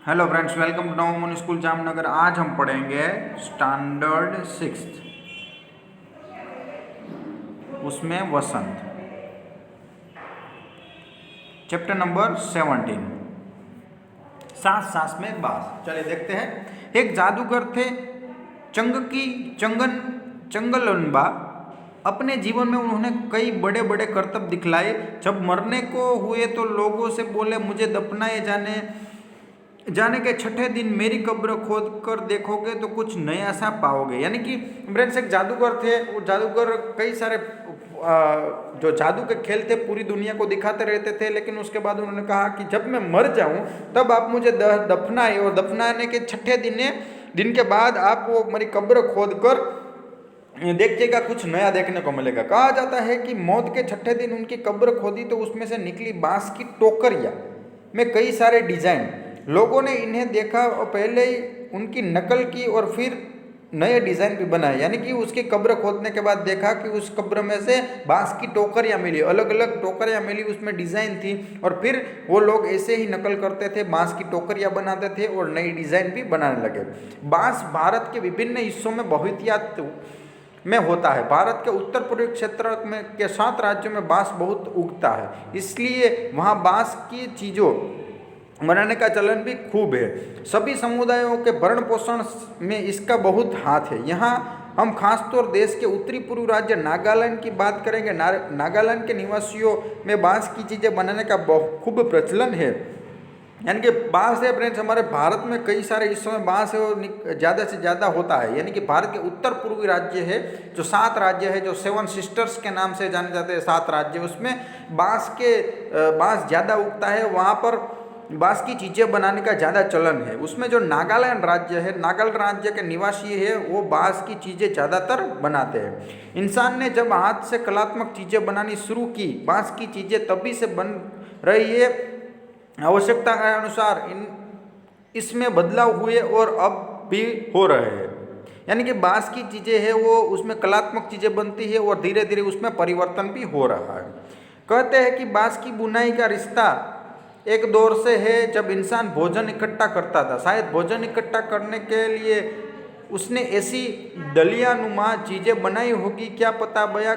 Hello friends, welcome to Navman school Jamnagar. आज हम पढ़ेंगे स्टैंडर्ड 6, उसमें वसंत, चैप्टर नंबर 17, सांस सांस में बास। चलिए देखते हैं। एक जादूगर थे चंगलनबा। अपने जीवन में उन्होंने कई बड़े बड़े करतब दिखलाए। जब मरने को हुए तो लोगों से बोले, मुझे दफनाए जाने के छठे दिन मेरी कब्र खोद कर देखोगे तो कुछ नया सा पाओगे। यानी कि फ्रेंड्स, एक जादूगर थे। वो जादूगर कई सारे जो जादू के खेल थे पूरी दुनिया को दिखाते रहते थे, लेकिन उसके बाद उन्होंने कहा कि जब मैं मर जाऊं तब आप मुझे दफनाए, और दफनाने के छठे दिन के बाद आप वो मेरी कब्र खोद कर देखिएगा, कुछ नया देखने को मिलेगा। कहा जाता है कि मौत के छठे दिन उनकी कब्र खोदी तो उसमें से निकली बांस की टोकरियां में कई सारे डिजाइन। लोगों ने इन्हें देखा और पहले ही उनकी नकल की और फिर नए डिजाइन भी बनाए। यानी कि उसकी कब्र खोदने के बाद देखा कि उस कब्र में से बांस की टोकरियां मिली, अलग अलग टोकरियां मिली, उसमें डिजाइन थी, और फिर वो लोग ऐसे ही नकल करते थे, बांस की टोकरियां बनाते थे और नई डिजाइन भी बनाने लगे। बांस भारत के विभिन्न हिस्सों में बहुतायत में होता है। भारत के उत्तर पूर्वी क्षेत्र में के 7 राज्यों में बांस बहुत उगता है, इसलिए वहाँ बांस की चीज़ों बनाने का चलन भी खूब है। सभी समुदायों के भरण पोषण में इसका बहुत हाथ है। यहाँ हम खासतौर देश के उत्तरी पूर्वी राज्य नागालैंड की बात करेंगे। नागालैंड के निवासियों में बांस की चीज़ें बनाने का खूब प्रचलन है। यानी कि बांस है फ्रेंड्स, हमारे भारत में कई सारे हिस्सों में बांस है और ज़्यादा से ज़्यादा होता है। यानी कि भारत के उत्तर पूर्वी राज्य है, जो 7 राज्य है, जो 7 सिस्टर्स के नाम से जाने जाते हैं 7 राज्य, उसमें बांस ज़्यादा उगता है। वहाँ पर बांस की चीज़ें बनाने का ज़्यादा चलन है। उसमें जो नागालैंड राज्य है, नागालैंड राज्य के निवासी है, वो बांस की चीज़ें ज़्यादातर बनाते हैं। इंसान ने जब हाथ से कलात्मक चीज़ें बनानी शुरू की, बांस की चीज़ें तभी से बन रही है। आवश्यकता के अनुसार इसमें बदलाव हुए और अब भी हो रहे हैं। यानी कि बांस की चीज़ें है वो, उसमें कलात्मक चीज़ें बनती है और धीरे धीरे उसमें परिवर्तन भी हो रहा है। कहते हैं कि बांस की बुनाई का रिश्ता एक दौर से है जब इंसान भोजन इकट्ठा करता था। शायद भोजन इकट्ठा करने के लिए उसने ऐसी दलियानुमा चीज़ें बनाई होगी, क्या पता भैया,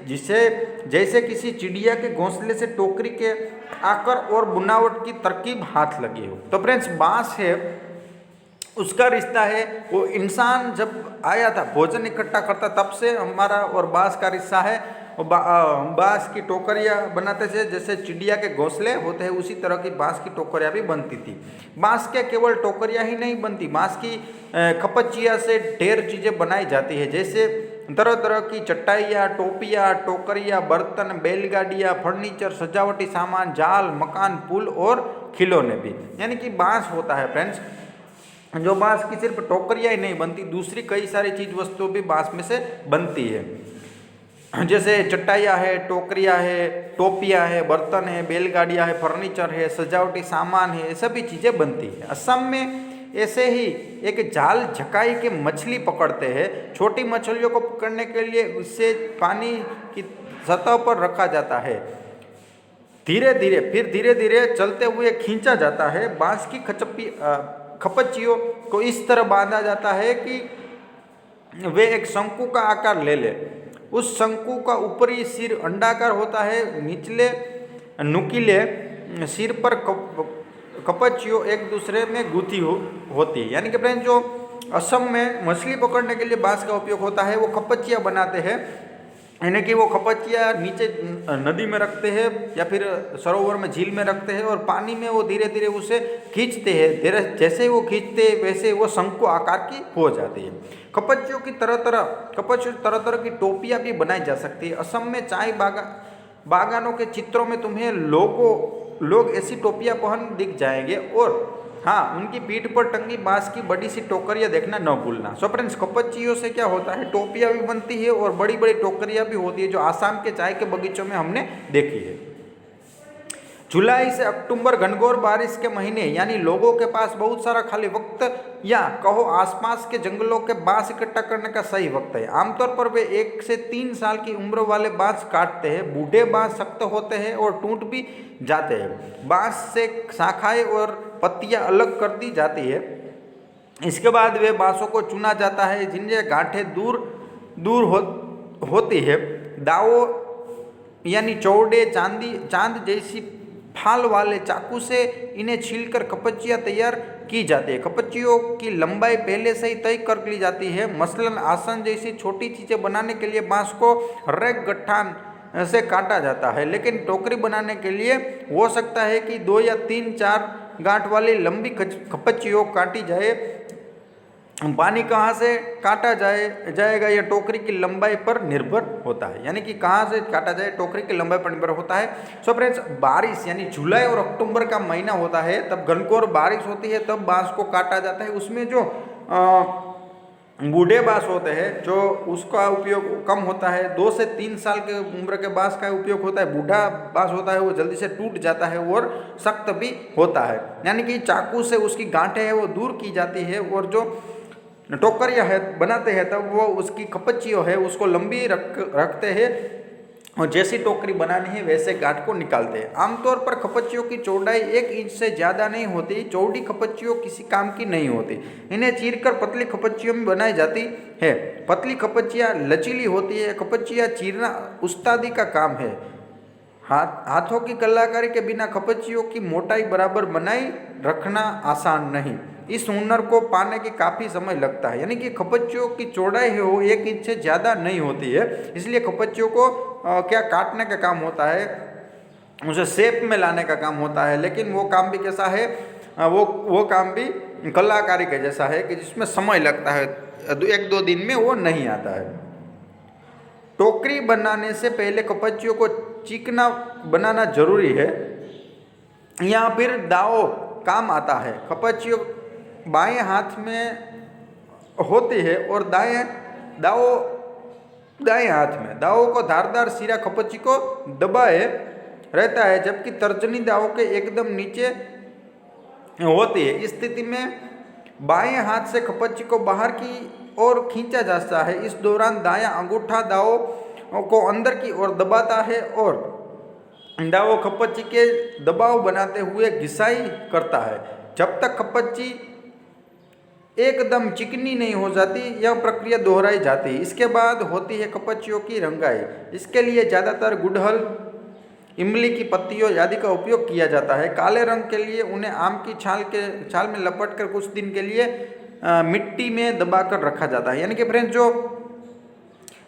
जिसे जैसे किसी चिड़िया के घोंसले से टोकरी के आकार और बुनावट की तरकीब हाथ लगी हो। तो फ्रेंड्स, बांस है उसका रिश्ता है, वो इंसान जब आया था भोजन इकट्ठा करता तब से हमारा और बांस का रिश्ता है। बांस की टोकरियाँ बनाते थे, जैसे चिड़िया के घोंसले होते हैं उसी तरह की बांस की टोकरियाँ भी बनती थी। बांस के केवल टोकरियाँ ही नहीं बनती, बांस की खपचिया से ढेर चीज़ें बनाई जाती है, जैसे तरह तरह की चटाइयाँ, टोपियाँ, टोकरियाँ, बर्तन, बैलगाड़ियाँ, फर्नीचर, सजावटी सामान, जाल, मकान, पुल और खिलौने भी। यानी कि बांस होता है फ्रेंड्स, जो बांस की सिर्फ टोकरियाँ ही नहीं बनती, दूसरी कई सारी चीज़ वस्तु भी बांस में से बनती है, जैसे चटाइयाँ है, टोकरियाँ है, टोपियाँ है, बर्तन है, बैलगाड़ियाँ है, फर्नीचर है, सजावटी सामान है, ये सभी चीज़ें बनती है। असम में ऐसे ही एक जाल झकाई के मछली पकड़ते हैं। छोटी मछलियों को पकड़ने के लिए उससे पानी की सतह पर रखा जाता है, धीरे धीरे चलते हुए खींचा जाता है। बांस की खपच्चियों को इस तरह बांधा जाता है कि वे एक शंकु का आकार ले ले। उस शंकु का ऊपरी सिर अंडाकार होता है, निचले नुकीले सिर पर कपचियों एक दूसरे में गुथी होती है। यानी कि फ्रेंड, जो असम में मछली पकड़ने के लिए बांस का उपयोग होता है, वो खपचिया बनाते हैं। यानी कि वो खपचिया नीचे नदी में रखते हैं या फिर सरोवर में, झील में रखते हैं, और पानी में वो धीरे धीरे उसे खींचते हैं। जैसे ही वो खींचते हैं वैसे वो शंकु आकार की हो जाती है। कपचियों की तरह तरह की टोपियाँ भी बनाई जा सकती है। असम में चाय बागानों के चित्रों में तुम्हें लोग ऐसी टोपियाँ पहन दिख जाएंगे, और हाँ, उनकी पीठ पर टंगी बांस की बड़ी सी टोकरियाँ देखना न भूलना। सो फ्रेंड्स, कपचियों से क्या होता है, टोपियाँ भी बनती है और बड़ी बड़ी टोकरियाँ भी होती है, जो आसाम के चाय के बगीचों में हमने देखी है। जुलाई से अक्टूबर घनघोर बारिश के महीने, यानी लोगों के पास बहुत सारा खाली वक्त या कहो आसपास के जंगलों के बांस इकट्ठा करने का सही वक्त है। आमतौर पर वे 1 से 3 साल की उम्र वाले बांस काटते हैं। बूढ़े बांस सख्त होते हैं और टूट भी जाते हैं। बांस से शाखाएं और पत्तियां अलग कर दी जाती है। इसके बाद वे बांसों को चुना जाता है जिनसे गांठें दूर दूर होती है। दावों यानी चौड़े चांद जैसी फाल वाले चाकू से इन्हें छीलकर कपचियाँ तैयार की जाती है। कपचियों की लंबाई पहले से ही तय कर ली जाती है। मसलन आसन जैसी छोटी चीज़ें बनाने के लिए बांस को रेक गट्ठान से काटा जाता है, लेकिन टोकरी बनाने के लिए हो सकता है कि 2 या 3-4 गांठ वाली लंबी कपचियों काटी जाए। पानी कहाँ से काटा जाएगा यह टोकरी की लंबाई पर निर्भर होता है, यानी कि कहाँ से काटा जाए टोकरी की लंबाई पर निर्भर होता है। सो फ्रेंड्स, बारिश यानी जुलाई और अक्टूबर का महीना होता है, तब घनघोर बारिश होती है, तब बांस को काटा जाता है। उसमें जो बूढ़े बांस होते हैं जो उसका उपयोग कम होता है, 2 से 3 साल के उम्र के बांस का उपयोग होता है। बूढ़ा बांस होता है वो जल्दी से टूट जाता है और सख्त भी होता है, यानी कि चाकू से उसकी गांठें है वो दूर की जाती है। और जो टोकरियाँ है बनाते हैं तब वो उसकी कपचियों है उसको लंबी रखते हैं और जैसी टोकरी बनानी है वैसे गांठ को निकालते हैं। आमतौर पर खपच्चियों की चौड़ाई 1 इंच से ज़्यादा नहीं होती। चौड़ी खपच्चियों किसी काम की नहीं होती। इन्हें चीरकर पतली खपच्चियों में बनाई जाती है। पतली खपच्चियाँ लचीली होती है। खपच्चियाँ चीरना उस्तादी का काम है। हाथों की कलाकारी के बिना खपच्चियों की मोटाई बराबर बनाई रखना आसान नहीं। इस हुनर को पाने के काफ़ी समय लगता है, यानी कि खपच्चियों की चौड़ाई है वो 1 इंच से ज़्यादा नहीं होती है। इसलिए खपच्चियों को क्या काटने का काम होता है, उसे शेप में लाने का काम होता है, लेकिन वो काम भी कैसा है, वो काम भी कलाकारी के जैसा है कि जिसमें समय लगता है, 1-2 दिन में वो नहीं आता है। टोकरी बनाने से पहले खपच्चियों को चिकना बनाना जरूरी है या फिर दाव काम आता है। खपच्चियों बाएं हाथ में होती है और दाएं हाथ में। दावों को धारदार सिरा खपच्ची को दबाए रहता है, जबकि तर्जनी दावों के एकदम नीचे होती है। इस स्थिति में बाएं हाथ से खपच्ची को बाहर की ओर खींचा जाता है। इस दौरान दायां अंगूठा दावों को अंदर की ओर दबाता है और दावों खपच्ची के दबाव बनाते हुए घिसाई करता है जब तक खपच्ची एकदम चिकनी नहीं हो जाती। यह प्रक्रिया दोहराई जाती है। इसके बाद होती है खपच्चियों की रंगाई। इसके लिए ज़्यादातर गुड़हल, इमली की पत्तियों आदि का उपयोग किया जाता है। काले रंग के लिए उन्हें आम की छाल में लपटकर कुछ दिन के लिए मिट्टी में दबाकर रखा जाता है। यानी कि फ्रेंड्स, जो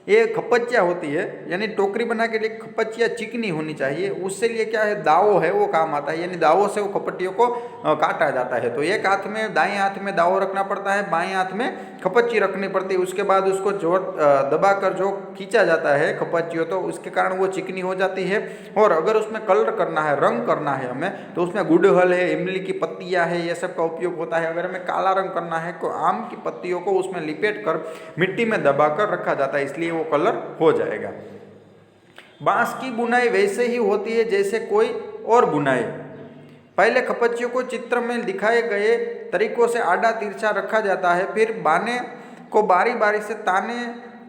ये खपच्चियाँ होती है, यानी टोकरी बना के लिए खपच्चियाँ चिकनी होनी चाहिए। उससे लिए क्या है, दावो है वो काम आता है, यानी दावों से वो खपट्टियों को काटा जाता है। तो एक हाथ में, दाएं हाथ में दावो रखना पड़ता है, बाएं हाथ में खपच्ची रखनी पड़ती है। उसके बाद उसको जोर दबाकर जो खींचा जाता है खपच्चियों, तो उसके कारण वो चिकनी हो जाती है। और अगर उसमें कलर करना है, रंग करना है हमें, तो उसमें गुड़हल है, इमली की पत्तियाँ है, ये सब का उपयोग होता है। अगर हमें काला रंग करना है तो आम की पत्तियों को उसमें लिपेट कर मिट्टी में दबाकर रखा जाता है, इसलिए वो कलर हो जाएगा। बांस की बुनाई वैसे ही होती है जैसे कोई और बुनाई। पहले खपच्चियों को चित्र में दिखाए गए तरीकों से आड़ा तिरछा रखा जाता है, फिर बाने को बारी बारी से ताने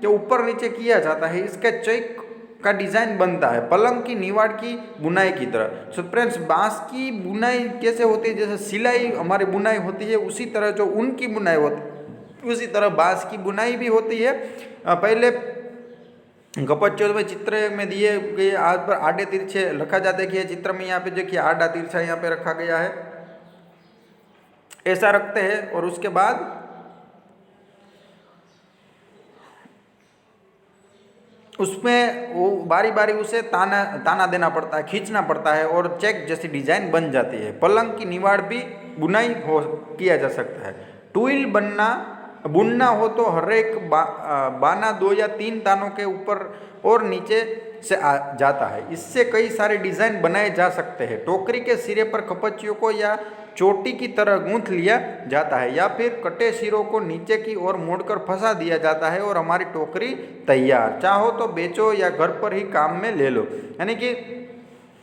के ऊपर नीचे किया जाता है। इसके चैक का डिजाइन बनता है पलंग की निवाड़ की बुनाई की तरह। सो फ्रेंड्स, बांस की बुनाई कैसे होती है, जैसे सिलाई हमारी बुनाई होती है उसी तरह जो ऊन की बुनाई होती है उसी तरह बांस की बुनाई भी होती है। पहले खपच्चियों में चित्र में दिए गए आज पर आड़े तिरछे रखा जाता है कि चित्र में यहाँ पे देखिए आड़ा तिरछा यहाँ पे रखा गया है, ऐसा रखते हैं। और उसके बाद उसमें वो बारी बारी उसे ताना देना पड़ता है, खींचना पड़ता है और चेक जैसी डिजाइन बन जाती है। पलंग की निवाड़ भी बुनाई किया जा सकता है। टूल बुनना हो तो हर एक बाना 2 या 3 तानों के ऊपर और नीचे से आ जाता है। इससे कई सारे डिजाइन बनाए जा सकते हैं। टोकरी के सिरे पर खपच्चियों को या चोटी की तरह गूंथ लिया जाता है या फिर कटे सिरों को नीचे की ओर मोड़कर फंसा दिया जाता है और हमारी टोकरी तैयार। चाहो तो बेचो या घर पर ही काम में ले लो। यानी कि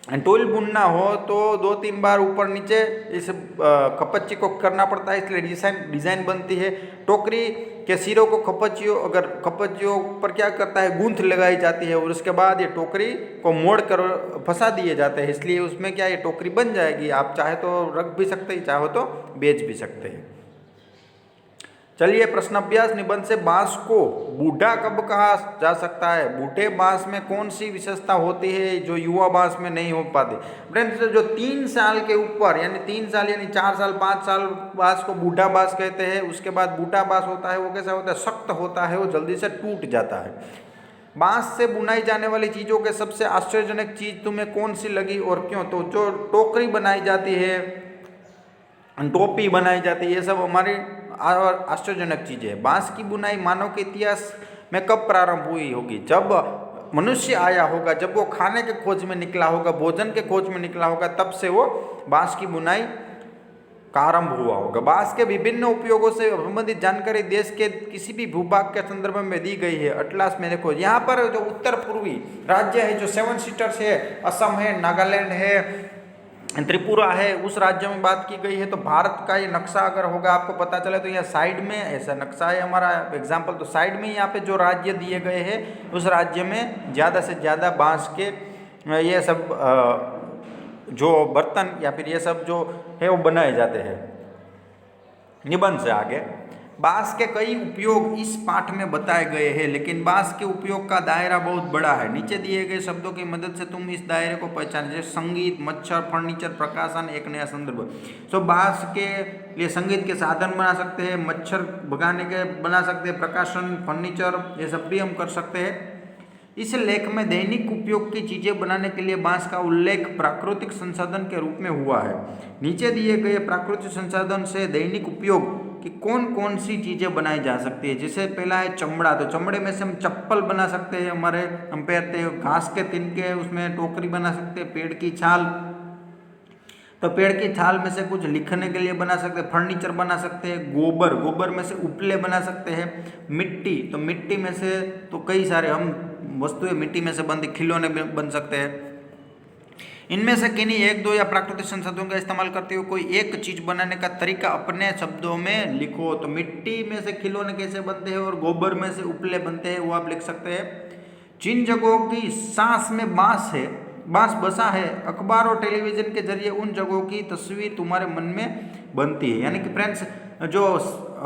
टोल बुनना हो तो 2-3 बार ऊपर नीचे इस खपच्ची को करना पड़ता है, इसलिए डिज़ाइन बनती है। टोकरी के सिरों को खपच्चियों पर क्या करता है, गूंथ लगाई जाती है और उसके बाद ये टोकरी को मोड़ कर फंसा दिए जाते हैं, इसलिए उसमें क्या ये टोकरी बन जाएगी। आप चाहे तो रख भी सकते हैं, चाहो तो बेच भी सकते हैं। चलिए प्रश्न अभ्यास निबंध से बांस को बूढ़ा कब कहा जा सकता है? बूढ़े बांस में कौन सी विशेषता होती है जो युवा बांस में नहीं हो पाती? फ्रेंड्स, जो 3 साल के ऊपर यानी 3 साल यानी 4 साल 5 साल बांस को बूढ़ा बांस कहते हैं। उसके बाद बूढ़ा बांस होता है, वो कैसा होता है, सख्त होता है, वो जल्दी से टूट जाता है। बांस से बुनाई जाने वाली चीज़ों के सबसे आश्चर्यजनक चीज़ तुम्हें कौन सी लगी और क्यों? तो जो टोकरी बनाई जाती है, टोपी बनाई जाती है, ये सब हमारी आश्चर्यजनक चीज़ें है। बांस की बुनाई मानव के इतिहास में कब प्रारंभ हुई होगी? जब मनुष्य आया होगा, जब वो खाने के खोज में निकला होगा, भोजन के खोज में निकला होगा, तब से वो बांस की बुनाई का आरंभ हुआ होगा। बांस के विभिन्न उपयोगों से संबंधित जानकारी देश के किसी भी भूभाग के संदर्भ में दी गई है। अटलास में देखो, यहाँ पर जो उत्तर पूर्वी राज्य है, जो 7 सीटर्स है, असम है, नागालैंड है, त्रिपुरा है, उस राज्य में बात की गई है। तो भारत का ये नक्शा अगर होगा आपको पता चले तो यहाँ साइड में ऐसा नक्शा है हमारा एग्जाम्पल, तो साइड में यहाँ पे जो राज्य दिए गए हैं उस राज्य में ज़्यादा से ज़्यादा बांस के ये सब जो बर्तन या फिर ये सब जो है वो बनाए जाते हैं। निबंध से आगे, बांस के कई उपयोग इस पाठ में बताए गए हैं, लेकिन बांस के उपयोग का दायरा बहुत बड़ा है। नीचे दिए गए शब्दों की मदद से तुम इस दायरे को पहचान, जैसे संगीत, मच्छर, फर्नीचर, प्रकाशन, एक नया संदर्भ। तो बांस के लिए संगीत के साधन बना सकते हैं, मच्छर भगाने के बना सकते हैं, प्रकाशन, फर्नीचर, ये सब भी हम कर सकते हैं। इस लेख में दैनिक उपयोग की चीजें बनाने के लिए बांस का उल्लेख प्राकृतिक संसाधन के रूप में हुआ है। नीचे दिए गए प्राकृतिक संसाधन से दैनिक उपयोग कि कौन कौन सी चीज़ें बनाई जा सकती है। जैसे पहला है चमड़ा, तो चमड़े में से हम चप्पल बना सकते हैं, हम पहनते हैं। घास के तिनके, उसमें टोकरी बना सकते हैं। पेड़ की छाल, तो पेड़ की छाल में से कुछ लिखने के लिए बना सकते हैं, फर्नीचर बना सकते हैं। गोबर में से उपले बना सकते हैं। मिट्टी, तो मिट्टी में से तो कई सारे हम वस्तुएं मिट्टी में से बनती, खिलौने बन सकते हैं। इनमें से किन्हीं 1-2 या प्राकृतिक संसाधनों का इस्तेमाल करते हुए कोई एक चीज बनाने का तरीका अपने शब्दों में लिखो। तो मिट्टी में से खिलौने कैसे बनते हैं और गोबर में से उपले बनते हैं वो आप लिख सकते हैं। जिन जगहों की सांस में बांस बसा है, अखबार और टेलीविजन के जरिए उन जगहों की तस्वीर तुम्हारे मन में बनती है। यानी कि फ्रेंड्स, जो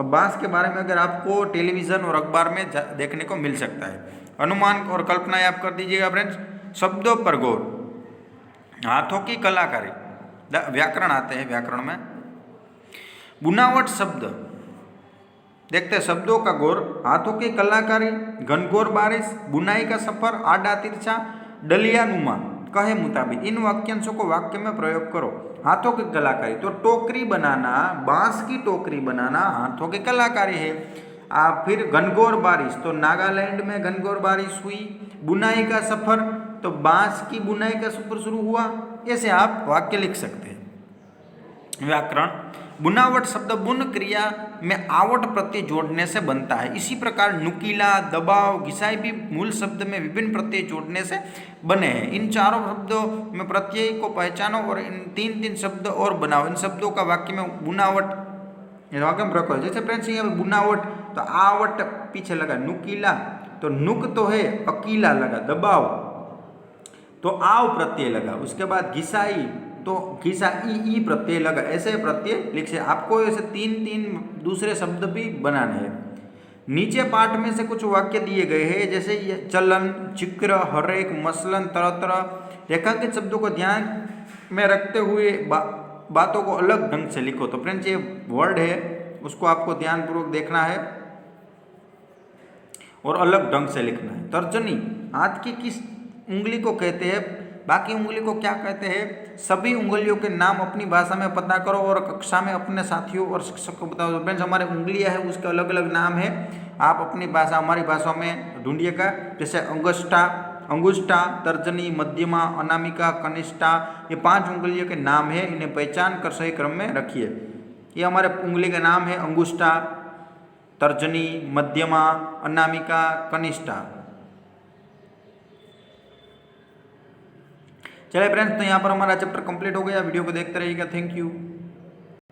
बांस के बारे में अगर आपको टेलीविजन और अखबार में देखने को मिल सकता है। अनुमान और कल्पनाएं आप कर दीजिएगा फ्रेंड्स। शब्दों पर गौर, हाथों की कलाकारी, व्याकरण आते हैं। व्याकरण में बुनावट शब्द देखते हैं। शब्दों का गौर, हाथों की कलाकारी, घनघोर बारिश, बुनाई का सफर, आड़ा तिरछा, डलिया नुमा, कहे मुताबिक। इन वाक्यांशों को वाक्य में प्रयोग करो। हाथों की कलाकारी, तो टोकरी बनाना, बांस की टोकरी बनाना हाथों की कलाकारी है। फिर घनघोर बारिश, तो नागालैंड में घनघोर बारिश हुई। बुनाई का सफर, तो बांस की बुनाई का सफर शुरू हुआ। ऐसे आप वाक्य लिख सकते हैं। व्याकरण, बुनावट शब्द बुन क्रिया में आवट प्रत्यय जोड़ने से बनता है। इसी प्रकार नुकीला, दबाव, घिसाई भी मूल शब्द में विभिन्न प्रत्यय जोड़ने से बने हैं। इन चारों शब्दों में प्रत्यय को पहचानो और इन 3-3 शब्द और बनाओ। इन शब्दों का वाक्य में बुनावट वाक्य में रखो। जैसे फ्रेंड्स यहाँ बुनावट, तो आवट पीछे लगा, नुकीला तो नुक तो है, अकीला लगा, दबाव तो आव प्रत्यय लगा। उसके बाद घिसाई, तो घिसा ई प्रत्यय लगा। ऐसे प्रत्यय लिख से आपको ऐसे 3-3 दूसरे शब्द भी बनाने हैं। नीचे पाठ में से कुछ वाक्य दिए गए हैं, जैसे ये चलन, चिक्र, हरेक, मसलन, तरह तरह। रेखांकित शब्दों को ध्यान में रखते हुए बातों को अलग ढंग से लिखो। तो फ्रेंड्स ये वर्ड है, उसको आपको ध्यानपूर्वक देखना है और अलग ढंग से लिखना है। तर्जनी, हाथ की किस उंगली को कहते हैं, बाकी उंगली को क्या कहते हैं? सभी उंगलियों के नाम अपनी भाषा में पता करो और कक्षा में अपने साथियों और शिक्षक को बताओ। तो फ्रेंड्स हमारे उंगलियां हैं, उसके अलग अलग नाम है। आप अपनी भाषा, हमारी भाषा में ढूंढिएगा। जैसे अंगुष्ठा, तर्जनी, मध्यमा, अनामिका, कनिष्ठा, ये 5 उंगलियों के नाम है। इन्हें पहचान कर सही क्रम में रखिए। ये हमारे उंगली के नाम है, अंगुष्ठा, तर्जनी, मध्यमा, अनामिका, कनिष्ठा। चलिए फ्रेंड्स, तो यहाँ पर हमारा चैप्टर कंप्लीट हो गया। वीडियो को देखते रहिएगा। Thank you.